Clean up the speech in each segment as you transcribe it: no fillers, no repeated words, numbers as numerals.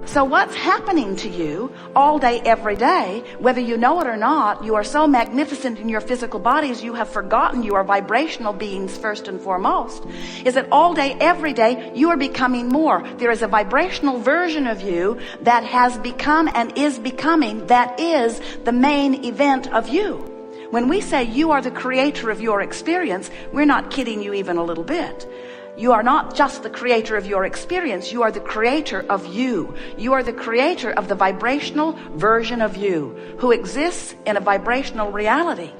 So what's happening to you all day, every day, whether you know it or not, you are so magnificent in your physical bodies, you have forgotten you are vibrational beings first and foremost, is that all day, every day, you are becoming more. There is a vibrational version of you that has become and is becoming, that is the main event of you. When we say you are the creator of your experience, we're not kidding you even a little bit. You are not just the creator of your experience. You are the creator of you. You are the creator of the vibrational version of you who exists in a vibrational reality.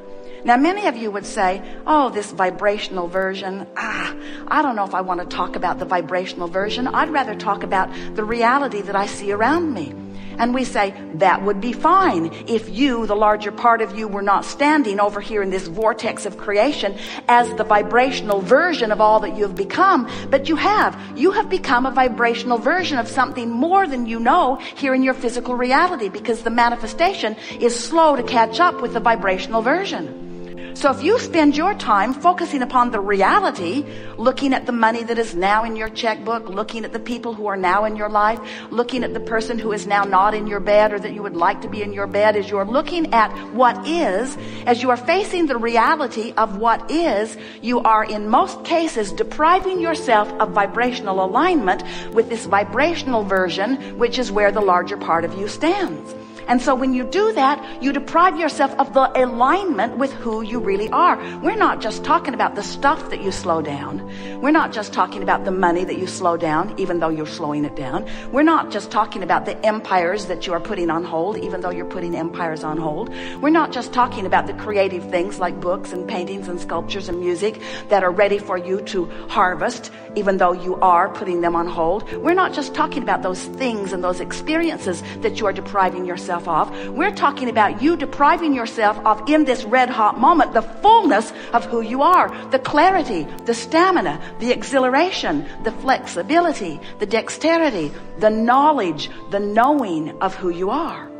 Now, many of you would say, oh, this vibrational version, I don't know if I want to talk about the vibrational version. I'd rather talk about the reality that I see around me. And we say, that would be fine if you, the larger part of you, were not standing over here in this vortex of creation as the vibrational version of all that you have become. But you have become a vibrational version of something more than you know here in your physical reality, because the manifestation is slow to catch up with the vibrational version. So if you spend your time focusing upon the reality, looking at the money that is now in your checkbook, looking at the people who are now in your life, looking at the person who is now not in your bed or that you would like to be in your bed, as you are looking at what is, as you are facing the reality of what is, you are in most cases depriving yourself of vibrational alignment with this vibrational version, which is where the larger part of you stands. And so when you do that, you deprive yourself of the alignment with who you really are. We're not just talking about the stuff that you slow down. We're not just talking about the money that you slow down, even though you're slowing it down. We're not just talking about the empires that you are putting on hold, even though you're putting empires on hold. We're not just talking about the creative things like books and paintings and sculptures and music that are ready for you to harvest, even though you are putting them on hold. We're not just talking about those things and those experiences that you are depriving yourself of. We're talking about you depriving yourself of, in this red hot moment, the fullness of who you are, the clarity, the stamina, the exhilaration, the flexibility, the dexterity, the knowledge, the knowing of who you are,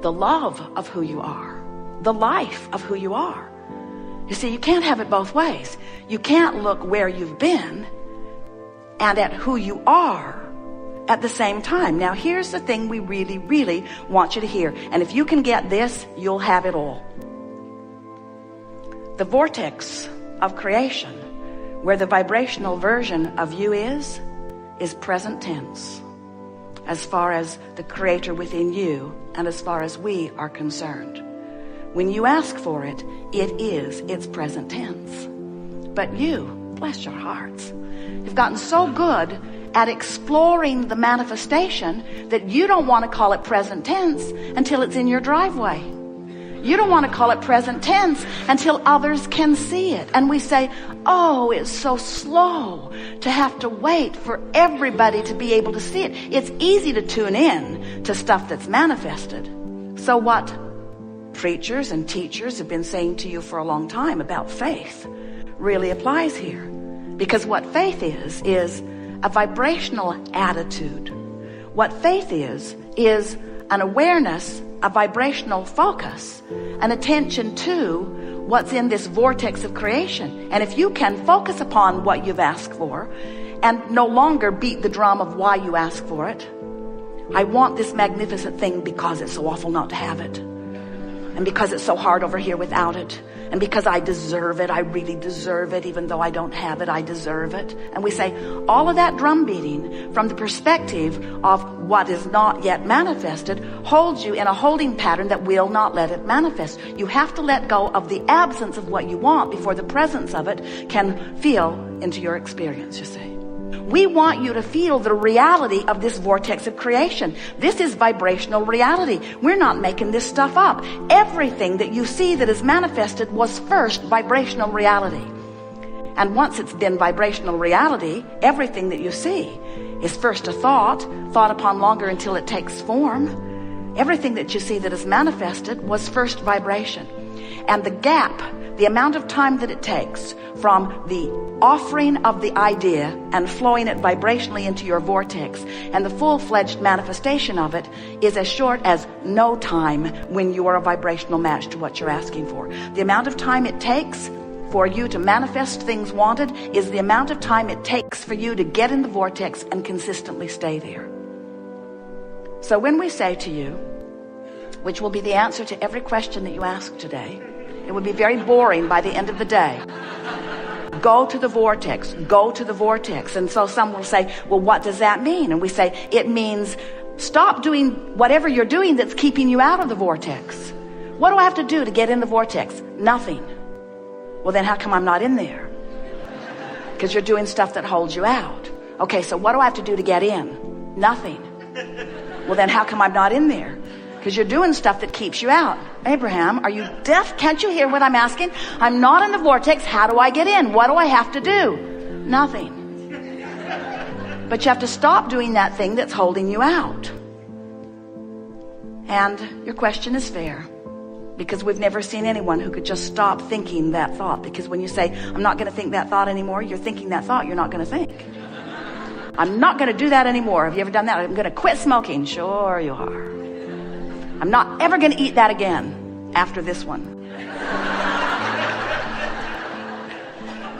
the love of who you are, the life of who you are. You see, you can't have it both ways. You can't look where you've been and at who you are at the same time. Now, here's the thing we really, really want you to hear. And if you can get this, you'll have it all. The vortex of creation, where the vibrational version of you is present tense, as far as the creator within you and as far as we are concerned. When you ask for it, it's present tense. But you, bless your hearts, you've gotten so good at exploring the manifestation that you don't want to call it present tense until it's in your driveway. You don't want to call it present tense until others can see it. And we say, oh, it's so slow to have to wait for everybody to be able to see it. It's easy to tune in to stuff that's manifested. So what preachers and teachers have been saying to you for a long time about faith really applies here. Because what faith is a vibrational attitude. What faith is an awareness, a vibrational focus, an attention to what's in this vortex of creation. And if you can focus upon what you've asked for and no longer beat the drum of why you ask for it, I want this magnificent thing because it's so awful not to have it, and because it's so hard over here without it, and because I deserve it, I really deserve it, even though I don't have it, I deserve it. And we say all of that drum beating from the perspective of what is not yet manifested holds you in a holding pattern that will not let it manifest. You have to let go of the absence of what you want before the presence of it can feel into your experience, you see. We want you to feel the reality of this vortex of creation. This is vibrational reality. We're not making this stuff up. Everything that you see that is manifested was first vibrational reality. And once it's been vibrational reality, everything that you see is first a thought upon longer until it takes form. Everything that you see that is manifested was first vibration. And the gap, the amount of time that it takes from the offering of the idea and flowing it vibrationally into your vortex and the full-fledged manifestation of it is as short as no time when you are a vibrational match to what you're asking for. The amount of time it takes for you to manifest things wanted is the amount of time it takes for you to get in the vortex and consistently stay there. So when we say to you, which will be the answer to every question that you ask today, it would be very boring by the end of the day. Go to the vortex, go to the vortex. And so some will say, well, what does that mean? And we say, it means stop doing whatever you're doing that's keeping you out of the vortex. What do I have to do to get in the vortex? Nothing. Well, then how come I'm not in there? Because you're doing stuff that holds you out. Okay, so what do I have to do to get in? Nothing. Well, then how come I'm not in there? Because you're doing stuff that keeps you out. Abraham, are you deaf? Can't you hear what I'm asking? I'm not in the vortex. How do I get in? What do I have to do? Nothing. But you have to stop doing that thing that's holding you out. And your question is fair, because we've never seen anyone who could just stop thinking that thought. Because when you say, I'm not going to think that thought anymore, you're thinking that thought you're not going to think. I'm not going to do that anymore. Have you ever done that? I'm going to quit smoking. Sure you are. I'm not ever going to eat that again after this one.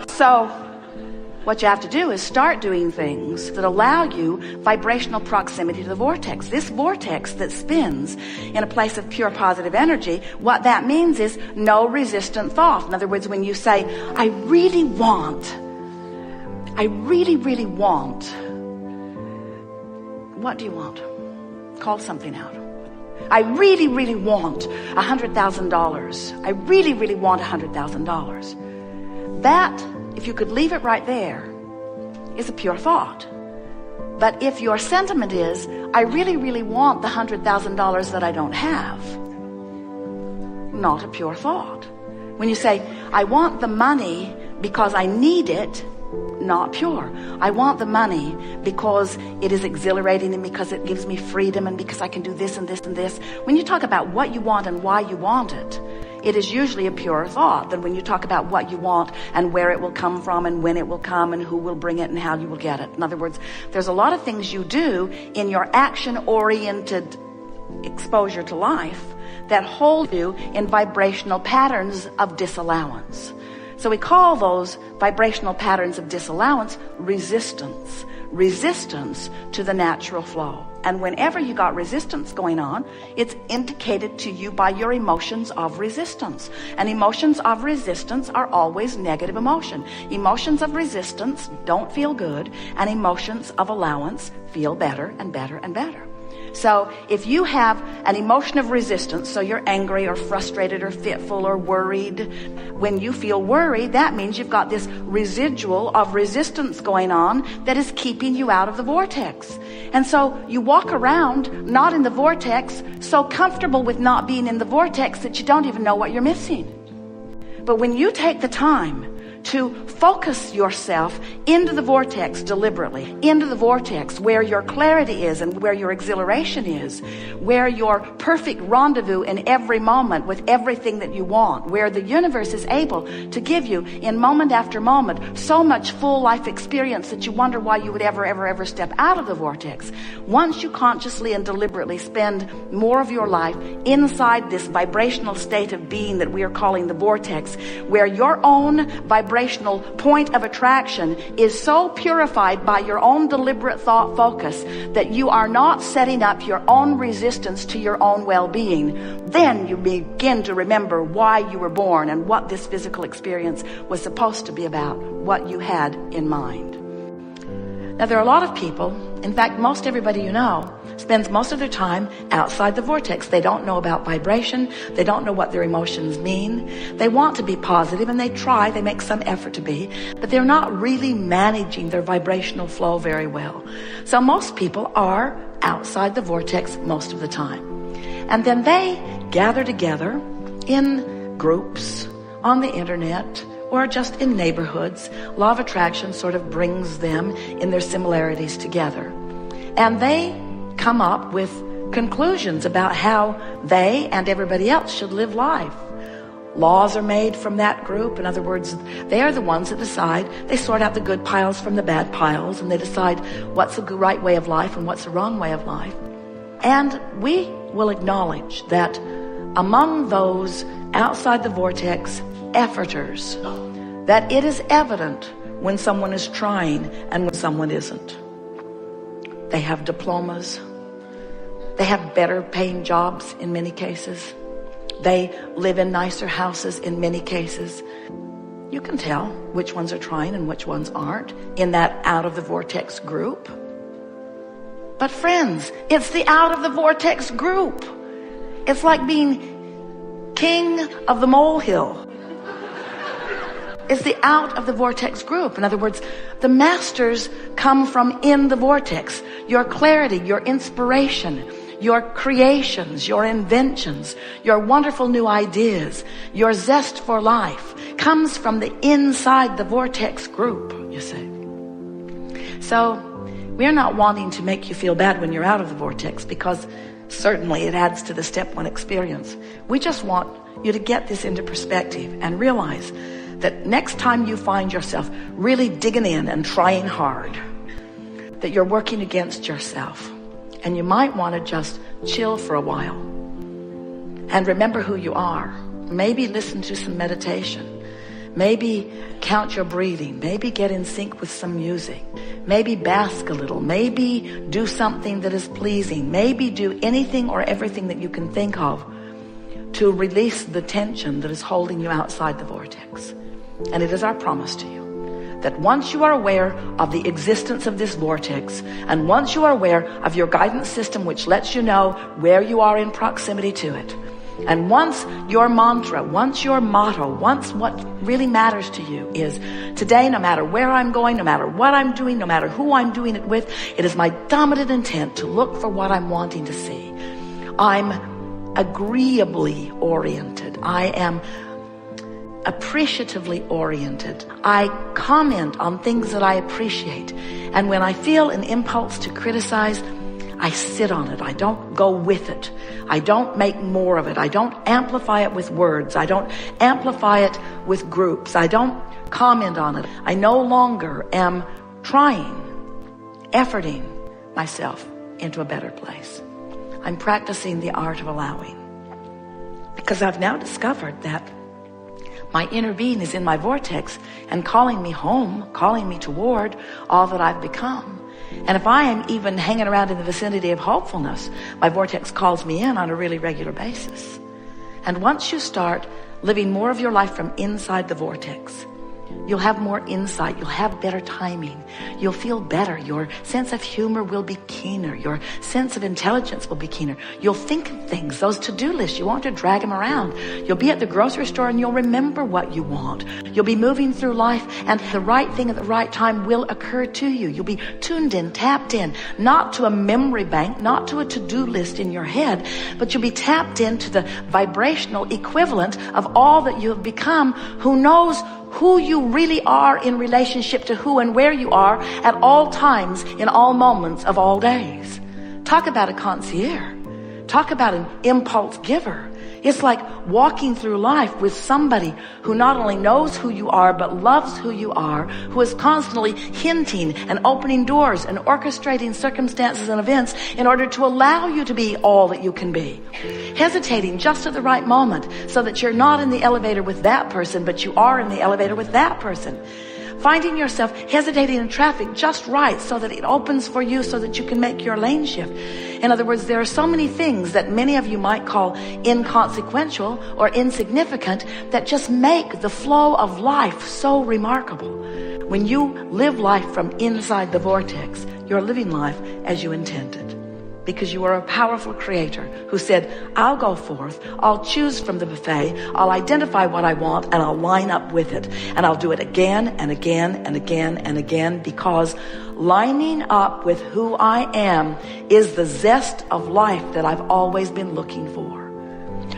So what you have to do is start doing things that allow you vibrational proximity to the vortex. This vortex that spins in a place of pure positive energy, what that means is no resistant thought. In other words, when you say, I really, really want, what do you want? Call something out. I really, really want $100,000. I really, really want $100,000. That, if you could leave it right there, is a pure thought. But if your sentiment is, I really, really want the $100,000 that I don't have, not a pure thought. When you say, I want the money because I need it, not pure. I want the money because it is exhilarating and because it gives me freedom and because I can do this and this and this. When you talk about what you want and why you want it, it is usually a pure thought than when you talk about what you want and where it will come from and when it will come and who will bring it and how you will get it. In other words, there's a lot of things you do in your action-oriented exposure to life that hold you in vibrational patterns of disallowance. So we call those vibrational patterns of disallowance resistance to the natural flow. And whenever you got resistance going on, it's indicated to you by your emotions of resistance. And emotions of resistance are always negative emotion. Emotions of resistance don't feel good, and emotions of allowance feel better and better and better. So if you have an emotion of resistance, so you're angry or frustrated or fitful or worried, when you feel worried, that means you've got this residual of resistance going on that is keeping you out of the vortex. And so you walk around not in the vortex, so comfortable with not being in the vortex that you don't even know what you're missing. But when you take the time to focus yourself into the vortex deliberately, into the vortex where your clarity is and where your exhilaration is, where your perfect rendezvous in every moment with everything that you want, where the universe is able to give you in moment after moment so much full life experience that you wonder why you would ever step out of the vortex. Once you consciously and deliberately spend more of your life inside this vibrational state of being that we are calling the vortex, where your own vibrational point of attraction is so purified by your own deliberate thought focus that you are not setting up your own resistance to your own well-being, then you begin to remember why you were born and what this physical experience was supposed to be about, what you had in mind. Now, there are a lot of people, in fact, most everybody you know, spends most of their time outside the vortex. They don't know about vibration. They don't know what their emotions mean. They want to be positive and they try, they make some effort to be, but they're not really managing their vibrational flow very well. So most people are outside the vortex most of the time. And then they gather together in groups, on the internet, or just in neighborhoods. Law of attraction sort of brings them in their similarities together. And they come up with conclusions about how they and everybody else should live life. Laws are made from that group. In other words, they are the ones that decide. They sort out the good piles from the bad piles, and they decide what's the right way of life and what's the wrong way of life. And we will acknowledge that among those outside the vortex efforters, that it is evident when someone is trying and when someone isn't. They have diplomas. They have better paying jobs in many cases. They live in nicer houses in many cases. You can tell which ones are trying and which ones aren't in that out of the vortex group. But friends, it's the out of the vortex group. It's like being king of the molehill. It's the out of the vortex group. In other words, the masters come from in the vortex. Your clarity, your inspiration, your creations, your inventions, your wonderful new ideas, your zest for life comes from the inside the vortex group, you see. So we're not wanting to make you feel bad when you're out of the vortex, because certainly it adds to the step one experience. We just want you to get this into perspective and realize that next time you find yourself really digging in and trying hard, that you're working against yourself. And you might want to just chill for a while and remember who you are. Maybe listen to some meditation. Maybe count your breathing. Maybe get in sync with some music. Maybe bask a little. Maybe do something that is pleasing. Maybe do anything or everything that you can think of to release the tension that is holding you outside the vortex. And it is our promise to you that once you are aware of the existence of this vortex, and once you are aware of your guidance system, which lets you know where you are in proximity to it, and once your mantra, once your motto, once what really matters to you is, today, no matter where I'm going, no matter what I'm doing, no matter who I'm doing it with, it is my dominant intent to look for what I'm wanting to see. I'm agreeably oriented. I am appreciatively oriented. I comment on things that I appreciate. And when I feel an impulse to criticize, I sit on it. I don't go with it. I don't make more of it. I don't amplify it with words. I don't amplify it with groups. I don't comment on it. I no longer am trying, efforting myself into a better place. I'm practicing the art of allowing, because I've now discovered that my inner being is in my vortex and calling me home, calling me toward all that I've become. And if I am even hanging around in the vicinity of hopefulness, my vortex calls me in on a really regular basis. And once you start living more of your life from inside the vortex, you'll have more insight. You'll have better timing. You'll feel better. Your sense of humor will be keener. Your sense of intelligence will be keener. You'll think of things, those to-do lists. You won't have to drag them around. You'll be at the grocery store and you'll remember what you want. You'll be moving through life and the right thing at the right time will occur to you. You'll be tuned in, tapped in, not to a memory bank, not to a to-do list in your head, but you'll be tapped into the vibrational equivalent of all that you have become, who knows who you really are in relationship to who and where you are at all times, in all moments of all days. Talk about a concierge. Talk about an impulse giver. It's like walking through life with somebody who not only knows who you are, but loves who you are, who is constantly hinting and opening doors and orchestrating circumstances and events in order to allow you to be all that you can be. Hesitating just at the right moment so that you're not in the elevator with that person, but you are in the elevator with that person. Finding yourself hesitating in traffic just right so that it opens for you so that you can make your lane shift. In other words, there are so many things that many of you might call inconsequential or insignificant that just make the flow of life so remarkable. When you live life from inside the vortex, you're living life as you intended. Because you are a powerful creator who said, I'll go forth, I'll choose from the buffet, I'll identify what I want, and I'll line up with it. And I'll do it again and again and again and again, because lining up with who I am is the zest of life that I've always been looking for.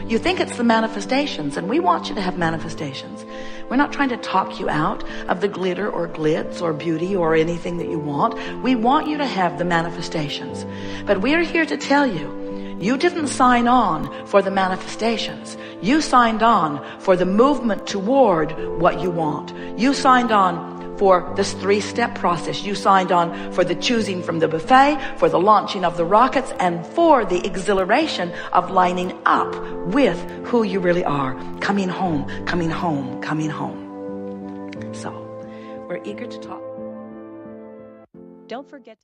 You think it's the manifestations, and we want you to have manifestations. We're not trying to talk you out of the glitter or glitz or beauty or anything that you want. We want you to have the manifestations. But we're here to tell you, you didn't sign on for the manifestations. You signed on for the movement toward what you want. You signed on for this 3-step process. You signed on for the choosing from the buffet, for the launching of the rockets, and for the exhilaration of lining up with who you really are. Coming home, coming home, coming home. So, we're eager to talk. Don't forget